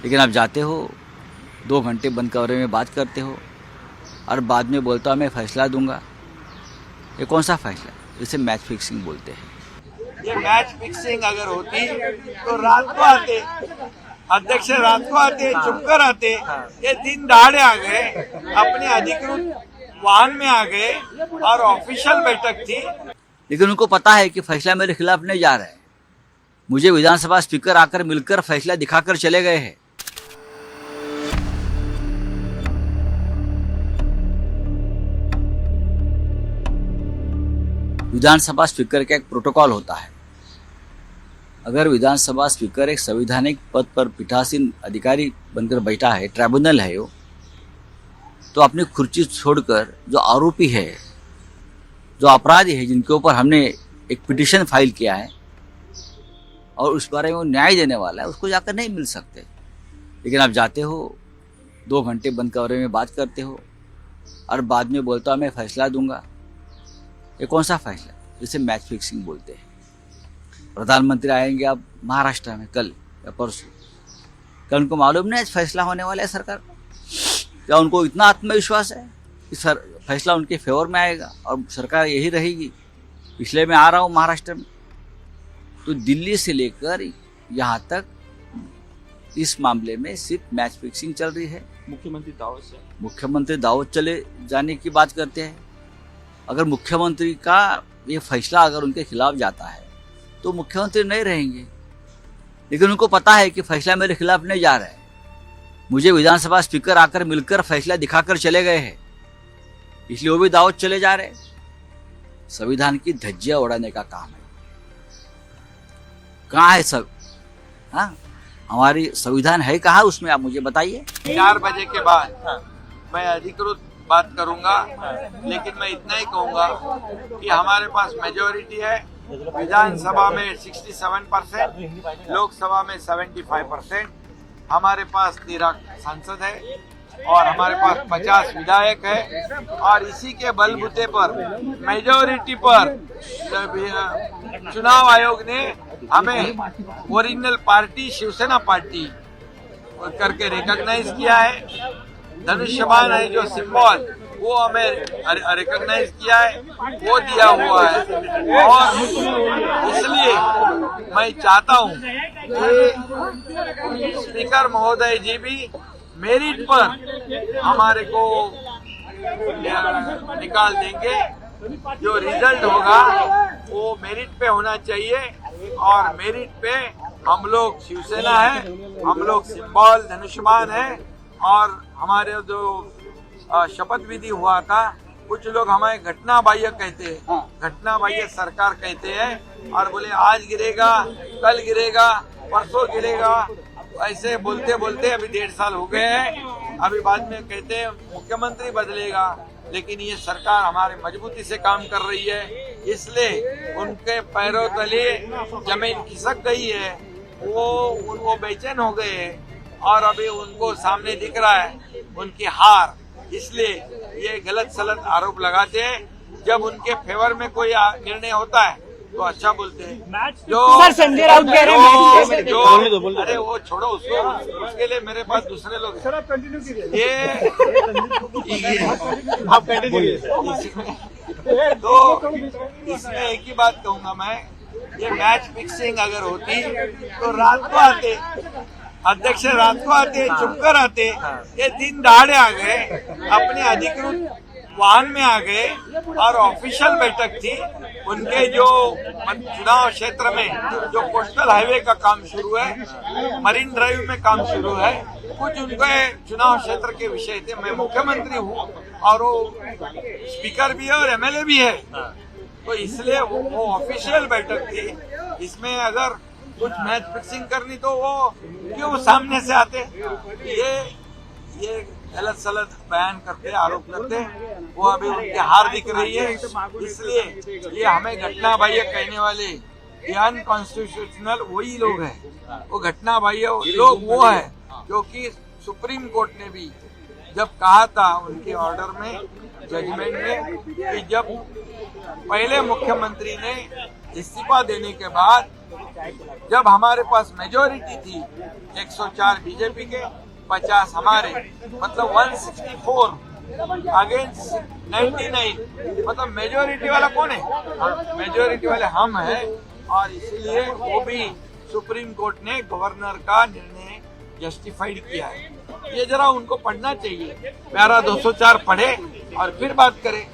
लेकिन आप जाते हो 2 घंटे बंद कमरे में बात करते हो और बाद में बोलता हूँ मैं फैसला दूंगा। ये कौन सा फैसला? इसे मैच फिक्सिंग बोलते हैं। ये मैच फिक्सिंग अगर होती तो रात को आते, अध्यक्ष रात को आते, चुप कर आते। ये दिन दहाड़े आ गए, अपने अधिकृत वाहन में आ गए और ऑफिशियल बैठक थी। लेकिन उनको पता है कि फैसला मेरे खिलाफ नहीं जा रहा है। मुझे विधानसभा स्पीकर आकर मिलकर फैसला दिखाकर चले गए हैं। विधानसभा स्पीकर का एक प्रोटोकॉल होता है। अगर विधानसभा स्पीकर एक संवैधानिक पद पर पीठासीन अधिकारी बनकर बैठा है, ट्राइब्यूनल है वो, तो अपनी कुर्सी छोड़कर जो आरोपी है, जो अपराधी है, जिनके ऊपर हमने एक पिटीशन फाइल किया है और उस बारे में वो न्याय देने वाला है, उसको जाकर नहीं मिल सकते। लेकिन आप जाते हो 2 घंटे बंद कमरे में बात करते हो और बाद में बोलता हूँ मैं फैसला दूंगा। ये कौन सा फैसला? इसे मैच फिक्सिंग बोलते हैं। प्रधानमंत्री आएंगे अब महाराष्ट्र में कल या परसों। क्या उनको मालूम नहीं आज फैसला होने वाला है सरकार का? क्या उनको इतना आत्मविश्वास है कि फैसला उनके फेवर में आएगा और सरकार यही रहेगी? पिछले मैं आ रहा हूँ महाराष्ट्र में, तो दिल्ली से लेकर यहाँ तक इस मामले में सिर्फ मैच फिक्सिंग चल रही है। मुख्यमंत्री दावत चले जाने की बात करते हैं। अगर मुख्यमंत्री का ये फैसला अगर उनके खिलाफ जाता है तो मुख्यमंत्री नहीं रहेंगे। लेकिन उनको पता है कि फैसला मेरे खिलाफ नहीं जा रहा है। मुझे विधानसभा स्पीकर आकर मिलकर फैसला दिखाकर चले गए हैं, इसलिए वो भी दावत चले जा रहे हैं। संविधान की धज्जियां उड़ाने का काम है। कहाँ है सब? हाँ, हमारी संविधान है कहाँ? उसमें आप मुझे बताइए। 4 बजे के बाद मैं अधिकृत बात करूंगा, लेकिन मैं इतना ही कहूंगा कि हमारे पास मेजोरिटी है। विधानसभा में 67%, लोकसभा में 75%। हमारे पास 13 सांसद है और हमारे पास 50 विधायक है और इसी के बलबूते पर मेजोरिटी पर चुनाव आयोग ने हमें ओरिजिनल पार्टी शिवसेना पार्टी करके रिकॉग्नाइज किया है। धनुष्यबाण है जो सिंबल, वो हमें रिकॉग्नाइज किया है, वो दिया हुआ है। और इसलिए मैं चाहता हूँ कि स्पीकर महोदय जी भी मेरिट पर हमारे को निकाल देंगे। जो रिजल्ट होगा वो मेरिट पे होना चाहिए और मेरिट पे हम लोग शिवसेना है, हम लोग सिंबल धनुष्यबाण है। और हमारे जो शपथ विधि हुआ था, कुछ लोग हमें घटना बाह्य कहते हैं, घटना बाह्य सरकार कहते हैं और बोले आज गिरेगा, कल गिरेगा, परसों गिरेगा, ऐसे बोलते बोलते अभी 1.5 साल हो गए हैं। अभी बाद में कहते हैं मुख्यमंत्री बदलेगा, लेकिन ये सरकार हमारे मजबूती से काम कर रही है, इसलिए उनके पैरों तले जमीन खिसक गई है। वो बेचैन हो गए हैं और अभी उनको सामने दिख रहा है उनकी हार, इसलिए ये गलत सलत आरोप लगाते हैं। जब उनके फेवर में कोई निर्णय होता है तो अच्छा बोलते हैं। जो संजय राउत कह रहे हैं जो अरे वो छोड़ो उसको, उसके लिए मेरे पास दूसरे लोग हैं। ये आप तो इसमें एक ही बात कहूंगा मैं, ये मैच फिक्सिंग अगर होती तो रात को आते, अध्यक्ष रात को आते, चुप कर आते। ये दिन दहाड़े आ गए, अपने अधिकृत वाहन में आ गए और ऑफिशियल बैठक थी। उनके जो चुनाव क्षेत्र में जो कोस्टल हाईवे का काम शुरू है, मरीन ड्राइव में काम शुरू है, कुछ उनके चुनाव क्षेत्र के विषय थे। मैं मुख्यमंत्री हूँ और वो स्पीकर भी है और एमएलए भी है, तो इसलिए वो ऑफिशियल बैठक थी। इसमें अगर कुछ मैच फिक्सिंग करनी तो वो क्यों सामने से आते? ये गलत सलत बयान करते, आरोप करते, वो अभी उनकी हार दिख रही है। इसलिए ये हमें घटना बाह्य कहने वाले ये अनकॉन्स्टिट्यूशनल वही लोग हैं। वो घटना बाह्य लोग वो है जो कि सुप्रीम कोर्ट ने भी जब कहा था उनके ऑर्डर में, जजमेंट में, कि जब पहले मुख्यमंत्री ने इस्तीफा देने के बाद जब हमारे पास मेजोरिटी थी 104 बीजेपी के, 50 हमारे, मतलब 164 अगेंस्ट 99, मतलब मेजोरिटी वाला कौन है? मेजोरिटी वाले हम हैं। और इसलिए वो भी सुप्रीम कोर्ट ने गवर्नर का निर्णय जस्टिफाइड किया है। ये जरा उनको पढ़ना चाहिए। प्यारा 204 पढ़े और फिर बात करें।